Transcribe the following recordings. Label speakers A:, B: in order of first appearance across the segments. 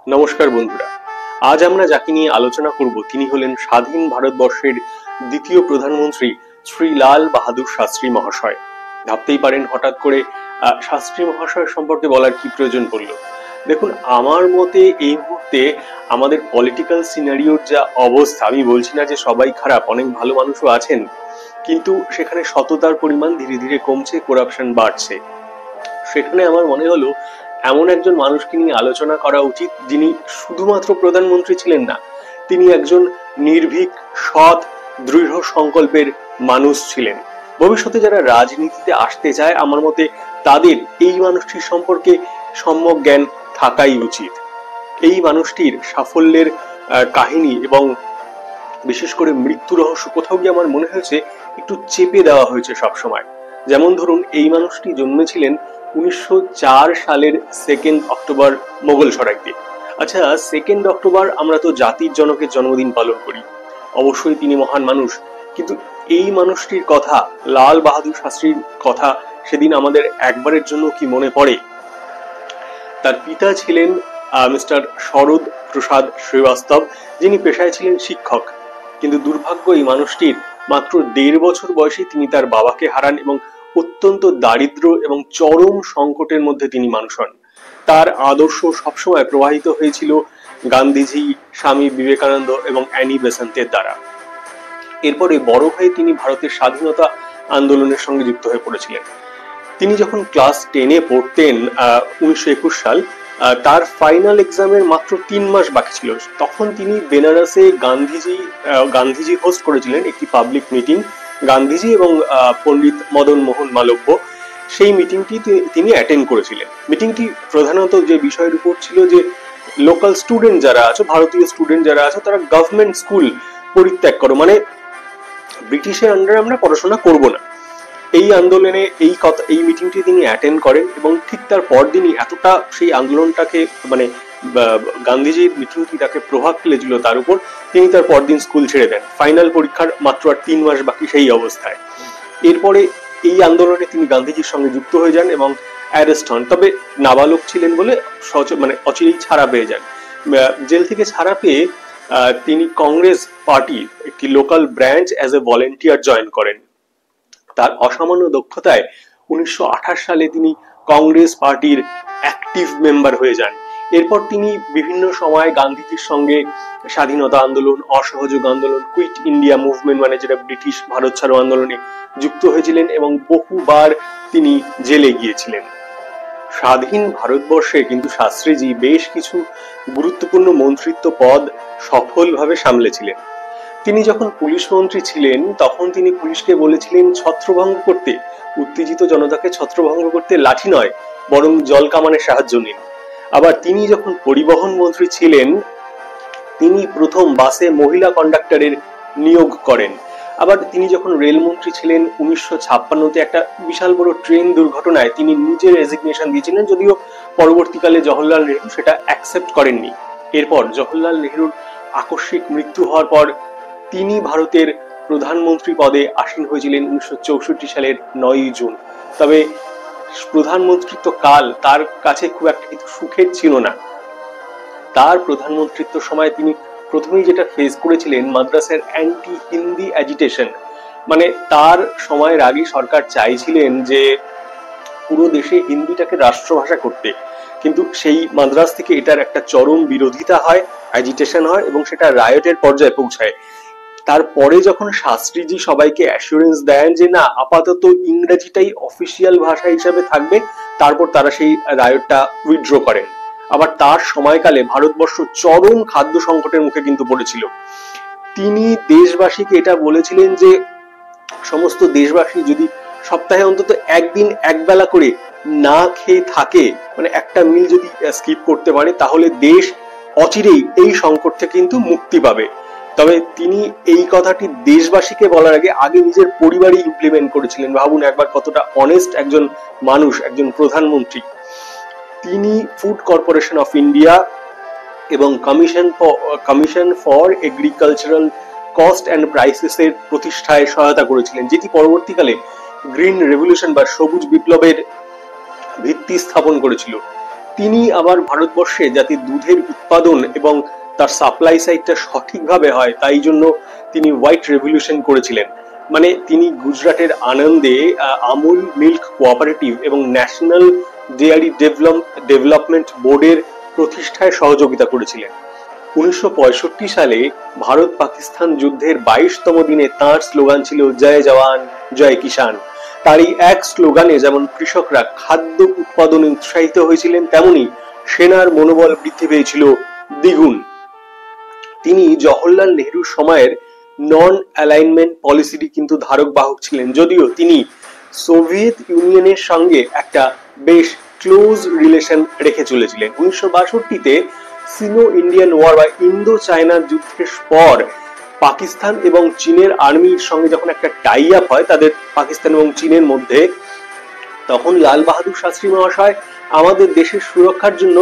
A: নমস্কার বন্ধুরা, আজ আমরা যাকে নিয়ে আলোচনা করব তিনি হলেন স্বাধীন ভারতবর্ষের দ্বিতীয় প্রধানমন্ত্রী শ্রী লাল বাহাদুর শাস্ত্রী মহাশয়। ভাবতেই পারেন হঠাৎ করে শাস্ত্রী মহাশয় সম্পর্কে বলার কি প্রয়োজন পড়লো। দেখুন, আমার মতে এই মুহূর্তে আমাদের পলিটিক্যাল সিনারিওর যা অবস্থা, আমি বলছি না যে সবাই খারাপ, অনেক ভালো মানুষও আছেন, কিন্তু সেখানে সততার পরিমাণ ধীরে ধীরে কমছে, করাপশন বাড়ছে। সেখানে আমার মনে হলো এমন একজন মানুষকে নিয়ে আলোচনা করা উচিত যিনি শুধুমাত্র প্রধানমন্ত্রী ছিলেন না, তিনি একজন নির্ভীক, সৎ, দৃঢ় সংকল্পের মানুষ ছিলেন। ভবিষ্যতে যারা রাজনীতিতে আসতে চায়, আমার মতে তাদের এই মানুষটির সম্পর্কে সম্যক জ্ঞান থাকাই উচিত। এই মানুষটির সাফল্যের কাহিনী এবং বিশেষ করে মৃত্যু রহস্য কোথাও গিয়ে আমার মনে হয়েছে একটু চেপে দেওয়া হয়েছে সবসময়। যেমন ধরুন, এই মানুষটি জন্মেছিলেন 1904 সালের 2 অক্টোবর মোগলসরাইতে। আচ্ছা, 2 অক্টোবর আমরা তো জাতির জনকের জন্মদিন পালন করি, অবশ্যই তিনি মহান মানুষ, কিন্তু এই মানুষটির কথা, লাল বাহাদুর শাস্ত্রীর কথা সেদিন আমাদের একবারের জন্য কি মনে পড়ে? তার পিতা ছিলেন মিস্টার শরদ প্রসাদ শ্রীবাস্তব, যিনি পেশায় ছিলেন শিক্ষক। কিন্তু দুর্ভাগ্য এই মানুষটির, মাত্র 1.5 বছর বয়সে তিনি তার বাবাকে হারান এবং অত্যন্ত দারিদ্র এবং চরম সংকটের মধ্যে তিনি মানুষ হন। তার আদর্শ সবসময় প্রবাহিত হয়েছিল গান্ধীজি, স্বামী বিবেকানন্দ এবং অ্যানি বেসান্তের দ্বারা। এরপরে বড় হয়ে তিনি ভারতের স্বাধীনতা আন্দোলনের সঙ্গে যুক্ত হয়ে পড়েছিলেন। তিনি যখন ক্লাস 10-এ পড়তেন, 1921 সাল, তার ফাইনাল এক্সামের মাত্র 3 মাস বাকি ছিল, তখন তিনি বেনারসে গান্ধীজি হোস্ট করেছিলেন একটি পাবলিক মিটিং, গান্ধীজি এবং পণ্ডিত মদন মোহন মালব্য। সেই মিটিংটি তিনি অ্যাটেন্ড করেছিলেন। মিটিংটি প্রধানত যে বিষয়ের উপর ছিল যে লোকাল স্টুডেন্ট যারা আছে, ভারতীয় স্টুডেন্ট যারা আছে, তারা গভর্নমেন্ট স্কুল পরিত্যাগ করো, মানে ব্রিটিশের আন্ডারে আমরা পড়াশোনা করব না। এই আন্দোলনে এই মিটিংটি তিনি অ্যাটেন্ড করেন এবং ঠিক তার পরদিনই এতটা সেই আন্দোলনটাকে, মানে গান্ধীজির মিটিংটি তাকে প্রভাব ফেলেছিল তার উপর, তিনি তার পরদিন স্কুল ছেড়ে দেন। ফাইনাল পরীক্ষার মাত্র আর 3 মাস বাকি সেই অবস্থায়। এরপরে এই আন্দোলনে তিনি গান্ধীজির সঙ্গে যুক্ত হয়ে যান এবং অ্যারেস্ট হন। তবে নাবালক ছিলেন বলে অচিরেই ছাড়া পেয়ে যান। জেল থেকে ছাড়া পেয়ে তিনি কংগ্রেস পার্টির একটি local branch as a volunteer join করেন। তার অসামান্য দক্ষতায় 1928 সালে তিনি কংগ্রেস পার্টির অ্যাক্টিভ মেম্বার হয়ে যান। এরপর তিনি বিভিন্ন সময় গান্ধীজির সঙ্গে স্বাধীনতা আন্দোলন, অসহযোগ আন্দোলন, কুইট ইন্ডিয়া মুভমেন্ট, মানে যেটা ব্রিটিশ ভারত ছাড়ো আন্দোলনে যুক্ত হয়েছিলেন এবং বহুবার তিনি জেলে গিয়েছিলেন। স্বাধীন ভারতবর্ষে কিন্তু শাস্ত্রীজি বেশ কিছু গুরুত্বপূর্ণ মন্ত্রিত্ব পদ সফলভাবে সামলেছিলেন। তিনি যখন পুলিশ মন্ত্রী ছিলেন, তখন তিনি পুলিশকে বলেছিলেন ছত্রভঙ্গ করতে, উত্তেজিত জনতাকে ছত্রভঙ্গ করতে লাঠি নয়, বরং জল কামানের সাহায্য নিন। আবার তিনি যখন পরিবহন মন্ত্রী ছিলেন, তিনি প্রথম বাসে মহিলা কন্ডাক্টরের নিয়োগ করেন। আবার তিনি যখন রেলমন্ত্রী ছিলেন 1956-তে একটা বিশাল বড় ট্রেন দুর্ঘটনায় তিনি নিজের রেজিগনেশন দিয়েছিলেন, যদিও পরবর্তীকালে জওহরলাল নেহরু সেটা অ্যাকসেপ্ট করেননি। এরপর জওহরলাল নেহরুর আকস্মিক মৃত্যু হওয়ার পর তিনি ভারতের প্রধানমন্ত্রী পদে আসীন হয়েছিলেন 1964 সালের 9 জুন। তবে প্রধানমন্ত্রিত্ব কাল তার কাছে খুব একটা সুখের ছিল না। তার প্রধানমন্ত্রিত্ব সময় তিনি প্রথমেই যেটা ফেস করেছিলেন, মাদ্রাসের অ্যান্টি হিন্দি অ্যাজিটেশন। মানে তার সময়ের আগে সরকার চাইছিলেন যে পুরো দেশে হিন্দিটাকে রাষ্ট্রভাষা করতে, কিন্তু সেই মাদ্রাস থেকে এটার একটা চরম বিরোধিতা হয়, অ্যাজিটেশন হয় এবং সেটা রায়টের পর্যায়ে পৌঁছায়। তারপরে যখন শাস্ত্রীজি সবাইকে অ্যাসুরেন্স দেন যে না, আপাতত ইংরেজিটাই অফিসিয়াল ভাষা হিসেবে থাকবে, তারপর তারা সেই রায়টটা উইথড্র করেন। আবার তার সময়কালে ভারতবর্ষ চরম খাদ্য সংকটের মুখে কিন্তু পড়েছিল। তিনি দেশবাসীকে এটা বলেছিলেন যে সমস্ত দেশবাসী যদি সপ্তাহে অন্তত একদিন একবেলা করে না খেয়ে থাকে, মানে একটা মিল যদি স্কিপ করতে পারে, তাহলে দেশ অচিরেই এই সংকট থেকে কিন্তু মুক্তি পাবে। তবে তিনি এই কথাটি দেশবাসীকে বলার আগে নিজের পরিবারই ইমপ্লিমেন্ট করেছিলেন। ভাবুন একবার কতটা অনেস্ট একজন মানুষ, একজন প্রধানমন্ত্রী। তিনি ফুড কর্পোরেশন অফ ইন্ডিয়া এবং commission for agricultural cost and prices এর প্রতিষ্ঠায় সহায়তা করেছিলেন, যেটি পরবর্তীকালে গ্রিন রেভলিউশন বা সবুজ বিপ্লবের ভিত্তি স্থাপন করেছিল। তিনি আবার ভারতবর্ষে যাতে দুধের উৎপাদন এবং তার সাপ্লাই সাইডটা সঠিকভাবে হয় তাই জন্য তিনি হোয়াইট রেভলিউশন করেছিলেন। মানে তিনি গুজরাটের আনন্দে আমুল মিল্ক কোঅপারেটিভ এবং ন্যাশনাল ডেয়ারি ডেভেলপমেন্ট বোর্ডের প্রতিষ্ঠায় সহযোগিতা করেছিলেন। 1965 সালে ভারত পাকিস্তান যুদ্ধের 22তম দিনে তাঁর স্লোগান ছিল জয় জওয়ান জয় কিষান। তার এই এক স্লোগানে যেমন কৃষকরা খাদ্য উৎপাদনে উৎসাহিত হয়েছিলেন, তেমনি সেনার মনোবল বৃদ্ধি পেয়েছিল দ্বিগুণ। তিনি জওহরলাল নেহরুর সময়ের নন অ্যালাইনমেন্ট পলিসিটি কিন্তু ধারক বাহক ছিলেন, যদিও তিনি সোভিয়েত ইউনিয়নের সঙ্গে একটা বেশ ক্লোজ রিলেশন রেখে চলেছিলেন। 1962-তে সিনো ইন্ডিয়ান ওয়ার বা ইন্দো চায়না যুদ্ধের পর পাকিস্তান এবং চীনের আর্মির সঙ্গে যখন একটা টাই আপ হয় তাদের পাকিস্তান এবং চীনের মধ্যে, তখন লাল বাহাদুর শাস্ত্রী মহাশয় আমাদের দেশের সুরক্ষার জন্য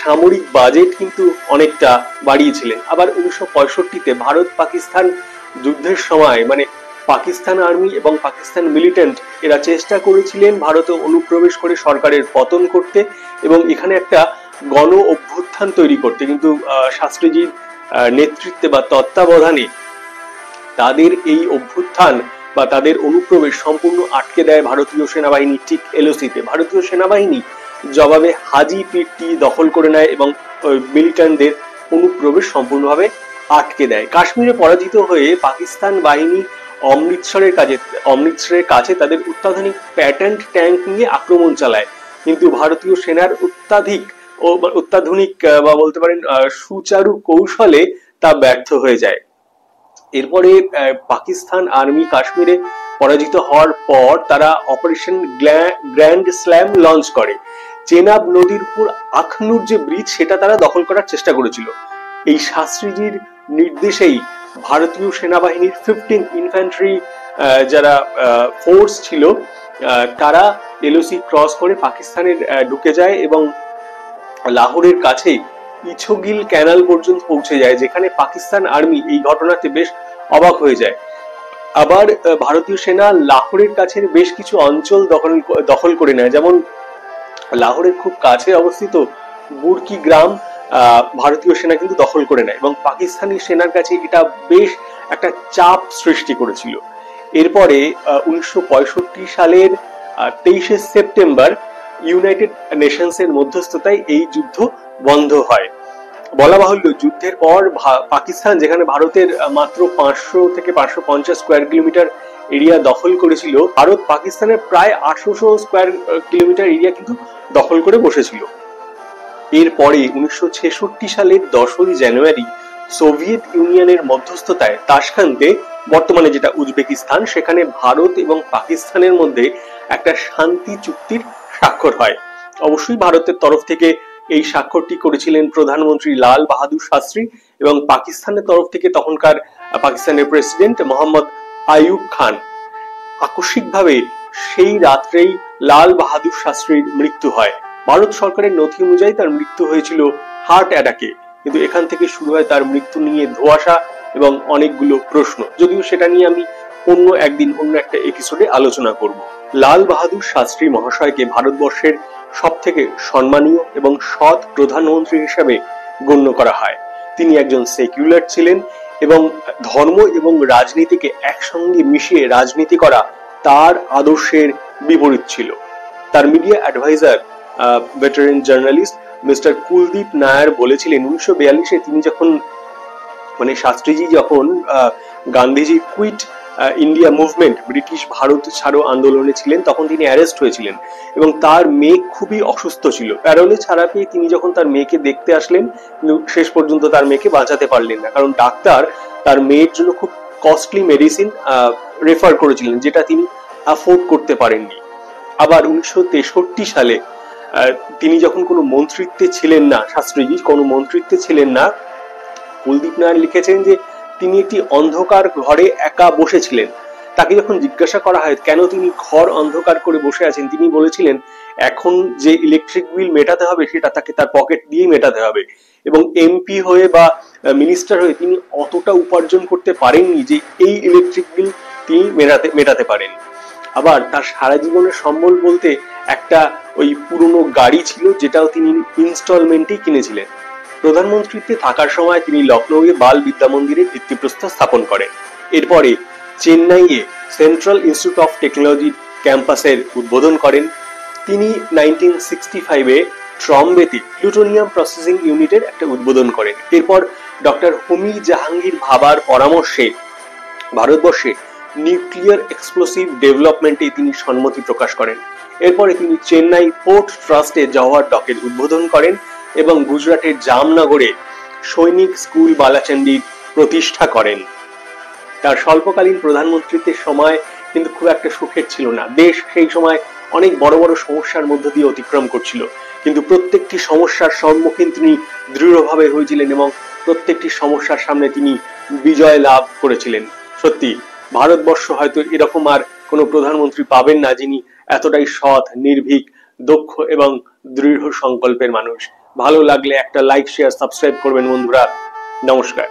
A: সামরিক বাজেট কিন্তু অনেকটা বাড়িয়েছিলেন। আবার 1965-তে ভারত পাকিস্তান যুদ্ধের সময় মানে পাকিস্তান আর্মি এবং পাকিস্তান মিলিটেন্ট এরা চেষ্টা করেছিলেন ভারতে অনুপ্রবেশ করে সরকারের পতন করতে এবং এখানে একটা গণ অভ্যুত্থান তৈরি করতে, কিন্তু শাস্ত্রীজির নেতৃত্বে বা তত্ত্বাবধানে তাদের এই অভ্যুত্থান বা তাদের অনুপ্রবেশ সম্পূর্ণ আটকে দেয় ভারতীয় সেনাবাহিনী ঠিক এলওসিতে। ভারতীয় সেনাবাহিনী জবাবে হাজিপিটি দখল করে নেয় এবং মিলিটেন্টদের অনুপ্রবেশ সম্পূর্ণভাবে আটকে দেয়। কাশ্মীরে পরাজিত হয়ে পাকিস্তান বাহিনী অমৃতসরের কাছে তাদের অত্যাধুনিক প্যাটেন্ট ট্যাঙ্ক নিয়ে আক্রমণ চালায়, কিন্তু ভারতীয় সেনার অত্যাধুনিক বা বলতে পারেন সুচারু কৌশলে তা ব্যর্থ হয়ে যায়। এরপরে পাকিস্তান আর্মি কাশ্মীরে পরাজিত হওয়ার পর তারা অপারেশন গ্র্যান্ড স্ল্যাম লঞ্চ করে। চেনাব নদীর উপর আখনুর যে ব্রিজ সেটা তারা দখল করার চেষ্টা করেছিল। এই শাস্ত্রীজির নির্দেশেই ভারতীয় সেনাবাহিনীর 15th ইনফ্যান্ট্রি যারা ফোর্স ছিল তারা এলওসি ক্রস করে পাকিস্তানের ঢুকে যায় এবং লাহোরের কাছে ইছগিল ক্যানাল পর্যন্ত পৌঁছে যায়, যেখানে পাকিস্তান আর্মি এই ঘটনাতে বেশ অবাক হয়ে যায়। আবার ভারতীয় সেনা লাহোরের কাছের বেশ কিছু অঞ্চল দখল করে নেয়, যেমন লাহোরের খুব কাছে অবস্থিত বুরকি গ্রাম ভারতীয় সেনা কিন্তু দখল করে নেয় এবং পাকিস্তানি সেনার কাছে এটা বেশ একটা চাপ সৃষ্টি করেছিল। এরপরে 1965 সালের 23শে সেপ্টেম্বর ইউনাইটেড নেশনস এর মধ্যস্থতায় এই যুদ্ধ বন্ধ হয়। বলা বাহুল্য যুদ্ধের পর পাকিস্তান যেখানে ভারতের মাত্র 500 থেকে 550 স্কোয়ার কিলোমিটার এরিয়া দখল করেছিল, ভারত পাকিস্তানের প্রায় 800 স্কোয়ার কিলোমিটার এরিয়া কিন্তু দখল করে বসেছিল। এরপরে 1966 সালের 10ই জানুয়ারি সোভিয়েত ইউনিয়নের মধ্যস্থতায় তাশখান্তে, বর্তমানে যেটা উজবেকিস্তান, সেখানে ভারত এবং পাকিস্তানের মধ্যে একটা শান্তি চুক্তির স্বাক্ষর হয়। অবশ্যই ভারতের তরফ থেকে এই স্বাক্ষরটি করেছিলেন প্রধানমন্ত্রী লাল বাহাদুর শাস্ত্রী এবং পাকিস্তানের তরফ থেকে তখনকার পাকিস্তানের প্রেসিডেন্ট মোহাম্মদ আইয়ুব খান। আকস্মিকভাবে সেই রাত্রেই লাল বাহাদুর শাস্ত্রীর মৃত্যু হয়। ভারত সরকারের নথি অনুযায়ী তার মৃত্যু হয়েছিল হার্ট অ্যাটাকে, কিন্তু এখান থেকে শুরু হয় তার মৃত্যু নিয়ে ধোঁয়াশা এবং অনেকগুলো প্রশ্ন, যদিও সেটা নিয়ে আমি অন্য একদিন অন্য একটা এপিসোডে আলোচনা করব। লাল বাহাদুর শাস্ত্রী মহাশয়কে ভারতবর্ষের সব থেকে সম্মানীয় এবং সৎ প্রধানমন্ত্রী হিসেবে গণ্য করা হয়। তিনি একজন সেকুলার ছিলেন এবং ধর্ম এবং রাজনীতিকে একসঙ্গে মিশিয়ে রাজনীতি করা তার আদর্শের বিপরীত ছিল। তার media adviser veteran journalist mister Kuldip Nayar বলেছিলেন 1942-এ তিনি যখন মানে শাস্ত্রীজি যখন Gandhiji quit India movement British Bharat ছাড়ো আন্দোলনে ছিলেন তখন তিনি অ্যারেস্ট হয়েছিলেন এবং তার মেয়ে খুবই অসুস্থ ছিল। প্যারোলে ছাড়া পেয়ে তিনি যখন তার মেয়েকে দেখতে আসলেন, কিন্তু শেষ পর্যন্ত তার মেয়েকে বাঁচাতে পারলেন না, কারণ ডাক্তার তার মেয়ের জন্য খুব কস্টলি মেডিসিন রেফার করেছিলেন যেটা তিনি অ্যাফোর্ড করতে পারেননি। আবার 1963 সালে তিনি যখন কোনো মন্ত্রিত্বে ছিলেন না, শাস্ত্রীজি কোনো মন্ত্রিত্বে ছিলেন না, কুলদীপ নায়ার লিখেছেন যে তিনি একটি অন্ধকার ঘরে একা বসেছিলেন। তাকে যখন জিজ্ঞাসা করা হয় কেন তিনি ঘর অন্ধকার করে বসে আছেন, তিনি বলেছিলেন এখন যে ইলেকট্রিক বিল মেটাতে হবে সেটা তাকে তার পকেট দিয়েই মেটাতে হবে এবং এমপি হয়ে বা মিনিস্টার হয়ে তিনি অতটা উপার্জন করতে পারেননি যে এই ইলেকট্রিক বিল তিনি মেটাতে পারেন। আবার তার সারা জীবনের সম্বল বলতে একটা ওই পুরনো গাড়ি ছিল, যেটাও তিনি ইনস্টলমেন্টেই কিনেছিলেন। প্রধানমন্ত্রীত্বে থাকার সময় তিনি লখনৌয়ে বাল বিদ্যা মন্দিরের ভিত্তিপ্রস্তর স্থাপন করেন। এরপরে চেন্নাইয়ে সেন্ট্রাল ইনস্টিটিউট অফ টেকনোলজি ক্যাম্পাসের উদ্বোধন করেন। তিনি 1965-এ ট্রম্বেতে প্লুটোনিয়াম প্রসেসিং ইউনিটের একটা উদ্বোধন করেন। এরপর ডক্টর হোমি জাহাঙ্গীর ভাবার পরামর্শে ভারতবর্ষে নিউক্লিয়ার এক্সপ্লোসিভ ডেভেলপমেন্টে তিনি সম্মতি প্রকাশ করেন। এরপরে তিনি চেন্নাই পোর্ট ট্রাস্টে জওহর ডকের উদ্বোধন করেন এবং গুজরাটের জামনগরে সৈনিক স্কুল বালাচান্ডির প্রতিষ্ঠা করেন। তার স্বল্পকালীন প্রধানমন্ত্রীত্বের সময় কিন্তু খুব একটা সুখের ছিল না। দেশ সেই সময় অনেক বড় বড় সমস্যার মধ্য দিয়ে অতিক্রম করছিল, কিন্তু প্রত্যেকটি সমস্যার সম্মুখীন তিনি দৃঢ়ভাবে হয়েছিলেন এবং প্রত্যেকটি সমস্যার সামনে তিনি বিজয় লাভ করেছিলেন। সত্যি ভারতবর্ষ হয়তো এরকম আর কোনো প্রধানমন্ত্রী পাবেন না যিনি এতটাই সৎ, নির্ভীক, দক্ষ এবং দৃঢ় সংকল্পের মানুষ। ভালো লাগলে একটা লাইক, শেয়ার, সাবস্ক্রাইব করবেন বন্ধুরা। নমস্কার।